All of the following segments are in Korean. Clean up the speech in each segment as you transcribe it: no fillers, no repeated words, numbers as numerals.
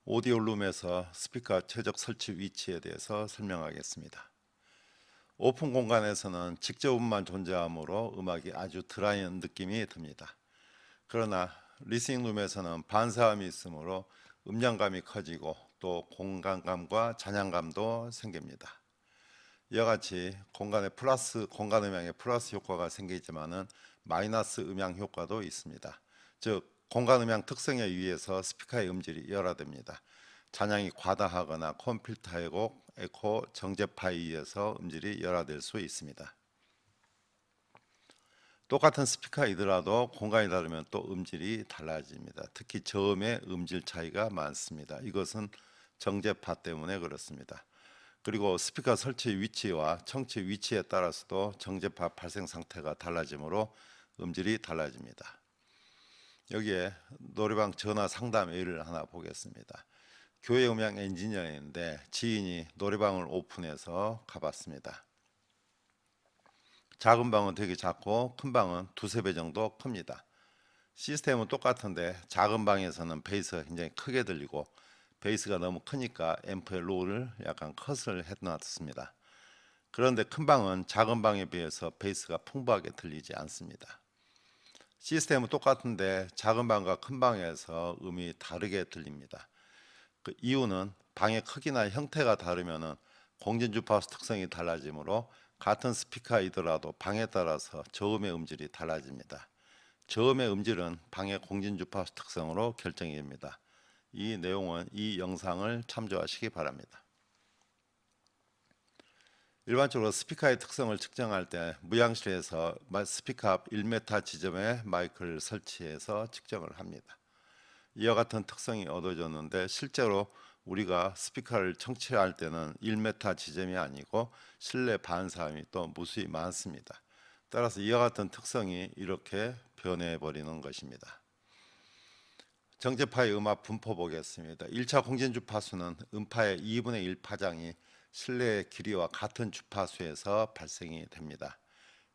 오디오룸에서 스피커 최적 설치 위치에 대해서 설명하겠습니다. 오픈 공간에서는 직접음만 존재하므로 음악이 아주 드라이한 느낌이 듭니다. 그러나 리스닝룸에서는 반사음이 있으므로 음량감이 커지고 또 공간감과 잔향감도 생깁니다. 이와 같이 공간 음향에 플러스 효과가 생기지만은 마이너스 음향 효과도 있습니다. 즉 공간 음향 특성에 의해서 스피커의 음질이 열화됩니다. 잔향이 과다하거나 컴필터 왜곡, 에코, 정제파에 의해서 음질이 열화될 수 있습니다. 똑같은 스피커이더라도 공간이 다르면 또 음질이 달라집니다. 특히 저음의 음질 차이가 많습니다. 이것은 정제파 때문에 그렇습니다. 그리고 스피커 설치 위치와 청취 위치에 따라서도 정제파 발생 상태가 달라지므로 음질이 달라집니다. 여기에 노래방 전화 상담 예를 하나 보겠습니다. 교회 음향 엔지니어인데 지인이 노래방을 오픈해서 가봤습니다. 작은 방은 되게 작고 큰 방은 두세 배 정도 큽니다. 시스템은 똑같은데 작은 방에서는 베이스가 굉장히 크게 들리고 베이스가 너무 크니까 앰프의 로우를 약간 컷을 해놨습니다. 그런데 큰 방은 작은 방에 비해서 베이스가 풍부하게 들리지 않습니다. 시스템은 똑같은데 작은 방과 큰 방에서 음이 다르게 들립니다. 그 이유는 방의 크기나 형태가 다르면 공진 주파수 특성이 달라지므로 같은 스피커이더라도 방에 따라서 저음의 음질이 달라집니다. 저음의 음질은 방의 공진 주파수 특성으로 결정이 됩니다. 이 내용은 이 영상을 참조하시기 바랍니다. 일반적으로 스피커의 특성을 측정할 때 무향실에서 스피커 앞 1m 지점에 마이크를 설치해서 측정을 합니다. 이와 같은 특성이 얻어졌는데 실제로 우리가 스피커를 청취할 때는 1m 지점이 아니고 실내 반사음이 또 무수히 많습니다. 따라서 이와 같은 특성이 이렇게 변해버리는 것입니다. 정제파의 음압 분포 보겠습니다. 1차 공진 주파수는 음파의 2분의 1 파장이 실내의 길이와 같은 주파수에서 발생이 됩니다.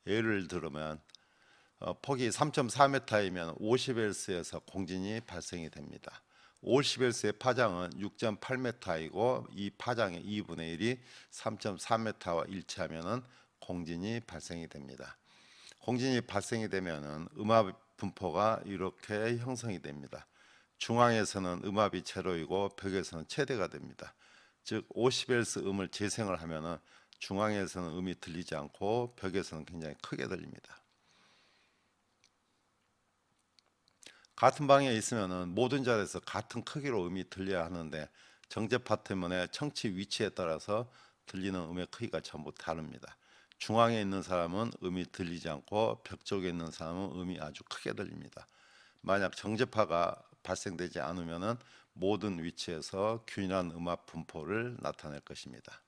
예를 들면 폭이 3.4m이면 50Hz에서 공진이 발생이 됩니다. 50Hz의 파장은 6.8m이고 이 파장의 2분의 1이 3.4m와 일치하면 공진이 발생이 됩니다. 공진이 발생이 되면 음압 분포가 이렇게 형성이 됩니다. 중앙에서는 음압이 제로이고 벽에서는 최대가 됩니다. 즉 50Hz 음을 재생을 하면 중앙에서는 음이 들리지 않고 벽에서는 굉장히 크게 들립니다. 같은 방에 있으면 모든 자리에서 같은 크기로 음이 들려야 하는데 정제파 때문에 청취 위치에 따라서 들리는 음의 크기가 전부 다릅니다. 중앙에 있는 사람은 음이 들리지 않고 벽 쪽에 있는 사람은 음이 아주 크게 들립니다. 만약 정제파가 발생되지 않으면 모든 위치에서 균일한 음압 분포를 나타낼 것입니다.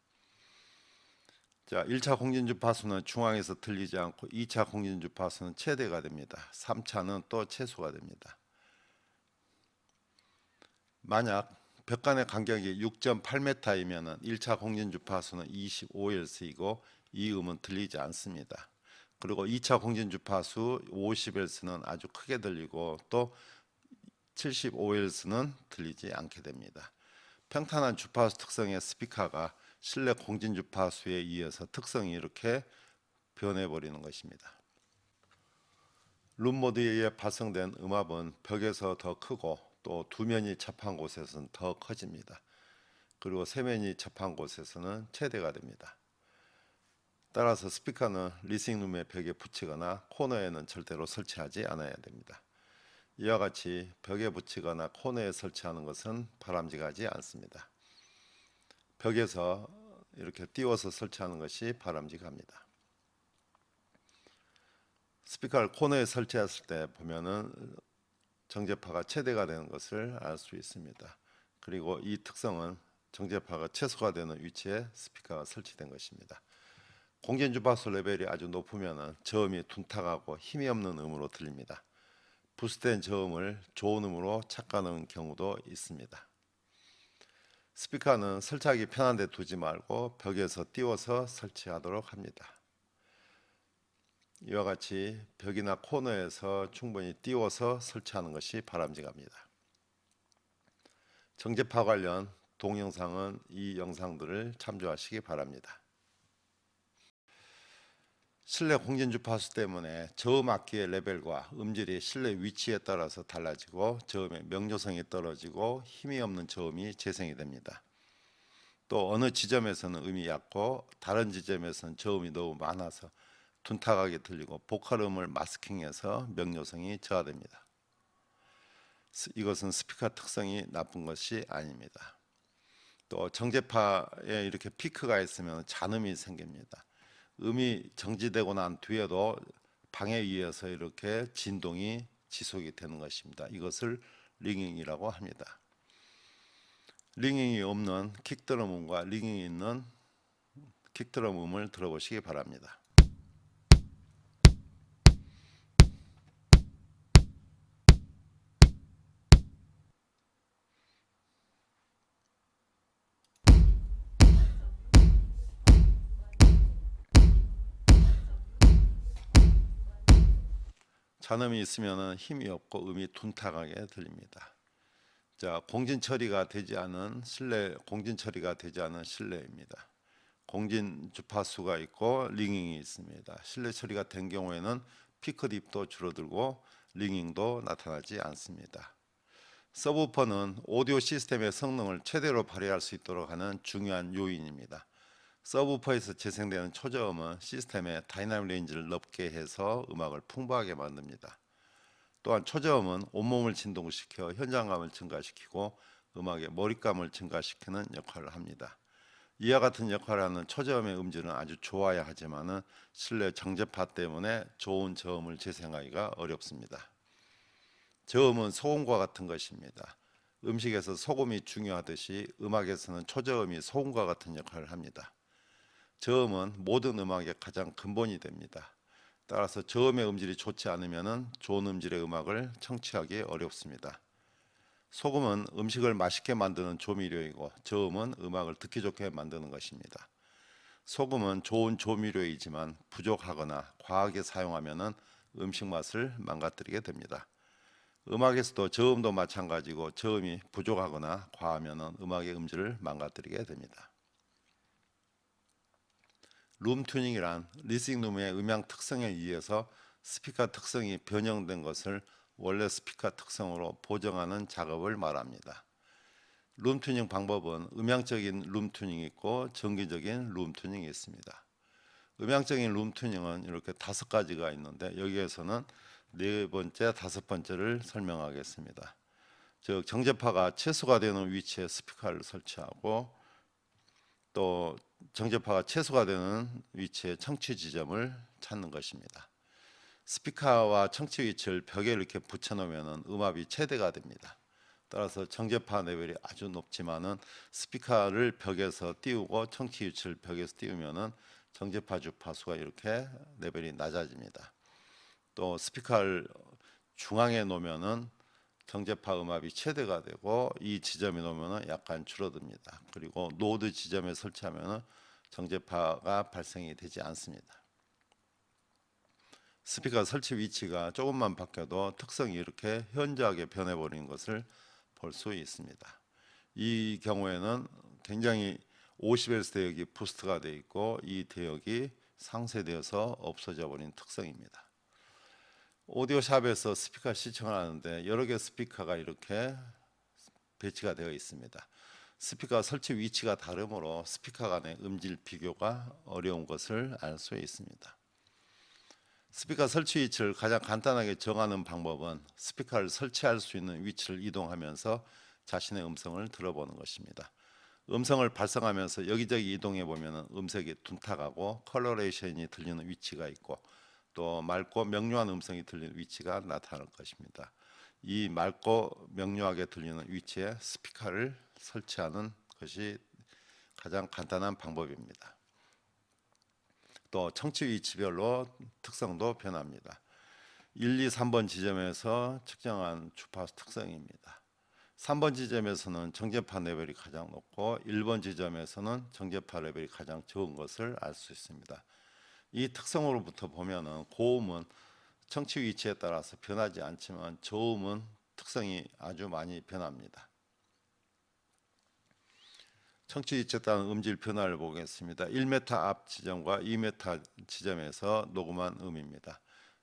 자, 1차 공진 주파수는 중앙에서 들리지 않고 2차 공진 주파수는 최대가 됩니다. 3차는 또 최소가 됩니다. 만약 벽 간의 간격이 6.8m이면 1차 공진 주파수는 25Hz이고 이 음은 들리지 않습니다. 그리고 2차 공진 주파수 50Hz는 아주 크게 들리고 또 75Hz는 들리지 않게 됩니다. 평탄한 주파수 특성의 스피커가 실내 공진 주파수에 의해서 특성이 이렇게 변해버리는 것입니다. 룸 모드에 의해 발생된 음압은 벽에서 더 크고 또 두 면이 접한 곳에서는 더 커집니다. 그리고 세 면이 접한 곳에서는 최대가 됩니다. 따라서 스피커는 리스닝룸의 벽에 붙이거나 코너에는 절대로 설치하지 않아야 됩니다. 이와 같이 벽에 붙이거나 코너에 설치하는 것은 바람직하지 않습니다. 벽에서 이렇게 띄워서 설치하는 것이 바람직합니다. 스피커를 코너에 설치했을 때 보면은 정제파가 최대가 되는 것을 알 수 있습니다. 그리고 이 특성은 정제파가 최소가 되는 위치에 스피커가 설치된 것입니다. 공진 주파수 레벨이 아주 높으면 저음이 둔탁하고 힘이 없는 음으로 들립니다. 부스된 저음을 좋은 음으로 착각하는 경우도 있습니다. 스피커는 설치하기 편한 데 두지 말고 벽에서 띄워서 설치하도록 합니다. 이와 같이 벽이나 코너에서 충분히 띄워서 설치하는 것이 바람직합니다. 정제파 관련 동영상은 이 영상들을 참조하시기 바랍니다. 실내 공진 주파수 때문에 저음 악기의 레벨과 음질이 실내 위치에 따라서 달라지고 저음의 명료성이 떨어지고 힘이 없는 저음이 재생이 됩니다. 또 어느 지점에서는 음이 얕고 다른 지점에서는 저음이 너무 많아서 둔탁하게 들리고 보컬음을 마스킹해서 명료성이 저하됩니다. 이것은 스피커 특성이 나쁜 것이 아닙니다. 또 정제파에 이렇게 피크가 있으면 잔음이 생깁니다. 음이 정지되고 난 뒤에도 방에 의해서 이렇게 진동이 지속이 되는 것입니다. 이것을 링잉이라고 합니다. 링잉이 없는 킥드럼 음과 링잉이 있는 킥드럼 음을 들어보시기 바랍니다. 잔음이 있으면 힘이 없고 음이 둔탁하게 들립니다. 자, 공진 처리가 되지 않은 실내입니다. 공진 주파수가 있고 링잉이 있습니다. 실내 처리가 된 경우에는 피크 딥도 줄어들고 링잉도 나타나지 않습니다. 서브우퍼는 오디오 시스템의 성능을 최대로 발휘할 수 있도록 하는 중요한 요인입니다. 서브우퍼에서 재생되는 초저음은 시스템의 다이나믹 레인지를 넓게 해서 음악을 풍부하게 만듭니다. 또한 초저음은 온몸을 진동시켜 현장감을 증가시키고 음악의 몰입감을 증가시키는 역할을 합니다. 이와 같은 역할을 하는 초저음의 음질은 아주 좋아야 하지만 실내 정제파 때문에 좋은 저음을 재생하기가 어렵습니다. 저음은 소음과 같은 것입니다. 음식에서 소금이 중요하듯이 음악에서는 초저음이 소금과 같은 역할을 합니다. 저음은 모든 음악의 가장 근본이 됩니다. 따라서 저음의 음질이 좋지 않으면 좋은 음질의 음악을 청취하기 어렵습니다. 소금은 음식을 맛있게 만드는 조미료이고 저음은 음악을 듣기 좋게 만드는 것입니다. 소금은 좋은 조미료이지만 부족하거나 과하게 사용하면 음식 맛을 망가뜨리게 됩니다. 음악에서도 저음도 마찬가지고 저음이 부족하거나 과하면 음악의 음질을 망가뜨리게 됩니다. 룸 튜닝이란 리스닝룸의 음향 특성에 의해서 스피커 특성이 변형된 것을 원래 스피커 특성으로 보정하는 작업을 말합니다. 룸 튜닝 방법은 음향적인 룸 튜닝이 있고 정기적인 룸 튜닝이 있습니다. 음향적인 룸 튜닝은 이렇게 5가지가 있는데 여기에서는 4번째, 5번째를 설명하겠습니다. 즉 정제파가 최소가 되는 위치에 스피커를 설치하고 또 정제파가 최소가 되는 위치에 청취 지점을 찾는 것입니다. 스피커와 청취 위치를 벽에 이렇게 붙여놓으면 음압이 최대가 됩니다. 따라서 정제파 레벨이 아주 높지만은 스피커를 벽에서 띄우고 청취 위치를 벽에서 띄우면은 정제파 주파수가 이렇게 레벨이 낮아집니다. 또 스피커를 중앙에 놓으면은 정제파 음압이 최대가 되고 이 지점에 놓으면 약간 줄어듭니다. 그리고 노드 지점에 설치하면 정제파가 발생이 되지 않습니다. 스피커 설치 위치가 조금만 바뀌어도 특성이 이렇게 현저하게 변해버리는 것을 볼 수 있습니다. 이 경우에는 굉장히 50Hz 대역이 부스트가 되어 있고 이 대역이 상쇄되어서 없어져 버린 특성입니다. 오디오샵에서 스피커 시청을 하는데 여러 개 스피커가 이렇게 배치가 되어 있습니다. 스피커 설치 위치가 다르므로 스피커 간의 음질 비교가 어려운 것을 알 수 있습니다. 스피커 설치 위치를 가장 간단하게 정하는 방법은 스피커를 설치할 수 있는 위치를 이동하면서 자신의 음성을 들어보는 것입니다. 음성을 발성하면서 여기저기 이동해 보면 음색이 둔탁하고 컬러레이션이 들리는 위치가 있고 또 맑고 명료한 음성이 들리는 위치가 나타날 것입니다. 이 맑고 명료하게 들리는 위치에 스피커를 설치하는 것이 가장 간단한 방법입니다. 또 청취 위치별로 특성도 변합니다. 1, 2, 3번 지점에서 측정한 주파수 특성입니다. 3번 지점에서는 정제파 레벨이 가장 높고 1번 지점에서는 정제파 레벨이 가장 적은 것을 알 수 있습니다. 이 특성으로부터 보면은 고음은 청취 위치에 따라서 변하지 않지만 저음은 특성이 아주 많이 변합니다. 청취 이치에 따른 음질 변화를 보겠습니다. 1m 앞 지점과 2m 지점에서 녹음한 음입니다.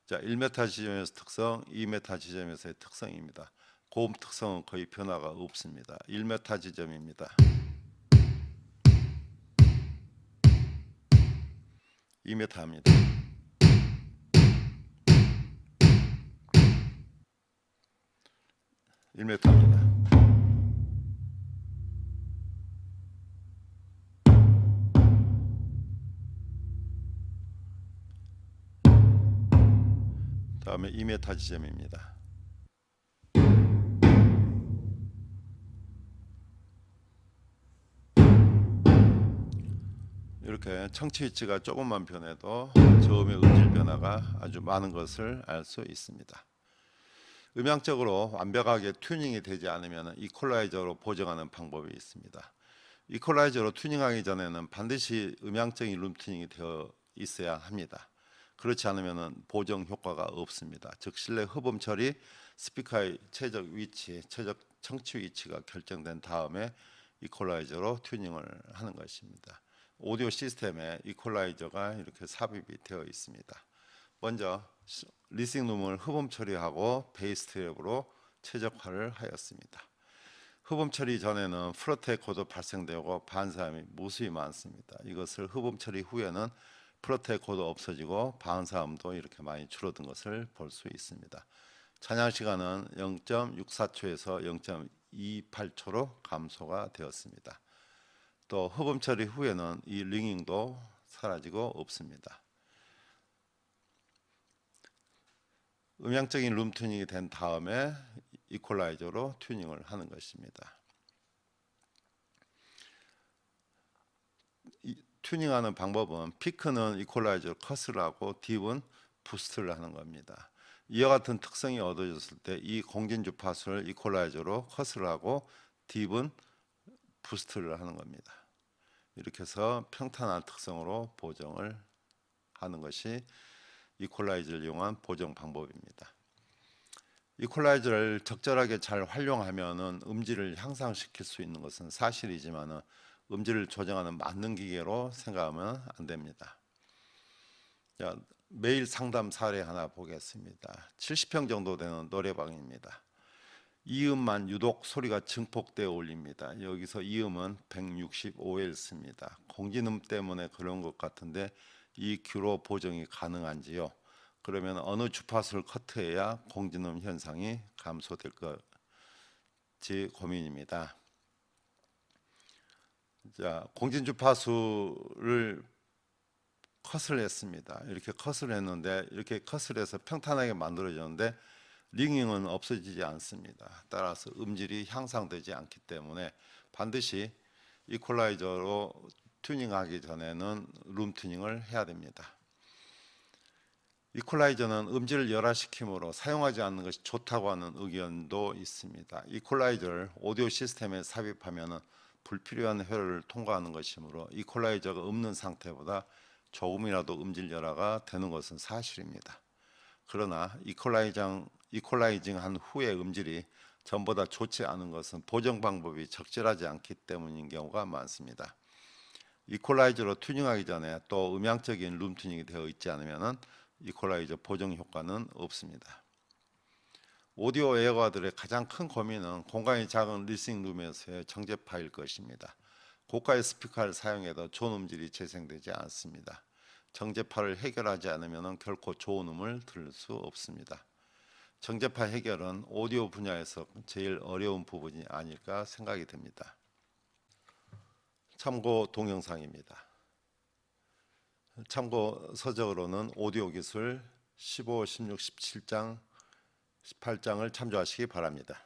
자, 1m 지점에서 특성, 2m 지점에서의 특성입니다. 고음 특성은 거의 변화가 없습니다. 1m 지점입니다. 2m입니다. 1m입니다. 다음에 2m 지점입니다. 이렇게 청취 위치가 조금만 변해도 저음의 음질 변화가 아주 많은 것을 알 수 있습니다. 음향적으로 완벽하게 튜닝이 되지 않으면 이퀄라이저로 보정하는 방법이 있습니다. 이퀄라이저로 튜닝하기 전에는 반드시 음향적인 룸 튜닝이 되어 있어야 합니다. 그렇지 않으면 보정 효과가 없습니다. 즉 실내 흡음 처리, 스피커의 최적 위치, 최적 청취 위치가 결정된 다음에 이퀄라이저로 튜닝을 하는 것입니다. 오디오 시스템에 이퀄라이저가 이렇게 삽입이 되어 있습니다. 먼저 리싱룸을 흡음 처리하고 베이스 트랩으로 최적화를 하였습니다. 흡음 처리 전에는 플러트 에코도 발생되고 반사음이 무수히 많습니다. 이것을 흡음 처리 후에는 플러트 에코도 없어지고 반사음도 이렇게 많이 줄어든 것을 볼 수 있습니다. 찬양 시간은 0.64초에서 0.28초로 감소가 되었습니다. 또 흡음 처리 후에는 이 링잉도 사라지고 없습니다. 음향적인 룸 튜닝이 된 다음에 이퀄라이저로 튜닝을 하는 것입니다. 튜닝하는 방법은 피크는 이퀄라이저로 컷을 하고 딥은 부스트를 하는 겁니다. 이와 같은 특성이 얻어졌을 때 이 공진 주파수를 이퀄라이저로 컷을 하고 딥은 부스트를 하는 겁니다. 이렇게 해서 평탄한 특성으로 보정을 하는 것이 이퀄라이저를 이용한 보정 방법입니다. 이퀄라이저를 적절하게 잘 활용하면 음질을 향상시킬 수 있는 것은 사실이지만 음질을 조정하는 만능 기계로 생각하면 안 됩니다. 자, 매일 상담 사례 하나 보겠습니다. 70평 정도 되는 노래방입니다. 이음만 유독 소리가 증폭되어 울립니다. 여기서 이음은 165Hz입니다. 공진음 때문에 그런 것 같은데 EQ로 보정이 가능한지요? 그러면 어느 주파수를 커트해야 공진음 현상이 감소될 것지 고민입니다. 자, 공진 주파수를 컷을 했습니다. 이렇게 컷을 했는데 이렇게 컷을 해서 평탄하게 만들어졌는데 링잉은 없어지지 않습니다. 따라서 음질이 향상되지 않기 때문에 반드시 이퀄라이저로 튜닝하기 전에는 룸 튜닝을 해야 됩니다. 이퀄라이저는 음질을 열화시키므로 사용하지 않는 것이 좋다고 하는 의견도 있습니다. 이퀄라이저를 오디오 시스템에 삽입하면 불필요한 회로를 통과하는 것이므로 이퀄라이저가 없는 상태보다 조금이라도 음질 열화가 되는 것은 사실입니다. 그러나 이퀄라이징한 후의 음질이 전보다 좋지 않은 것은 보정 방법이 적절하지 않기 때문인 경우가 많습니다. 이퀄라이저로 튜닝하기 전에 또 음향적인 룸 튜닝이 되어 있지 않으면 이퀄라이저 보정 효과는 없습니다. 오디오 애호가들의 가장 큰 고민은 공간이 작은 리싱 룸에서의 정제파일 것입니다. 고가의 스피커를 사용해도 좋은 음질이 재생되지 않습니다. 정제파를 해결하지 않으면 결코 좋은 음을 들을 수 없습니다. 정제파 해결은 오디오 분야에서 제일 어려운 부분이 아닐까 생각이 듭니다. 참고 동영상입니다. 참고 서적으로는 오디오 기술 15, 16, 17장, 18장을 참조하시기 바랍니다.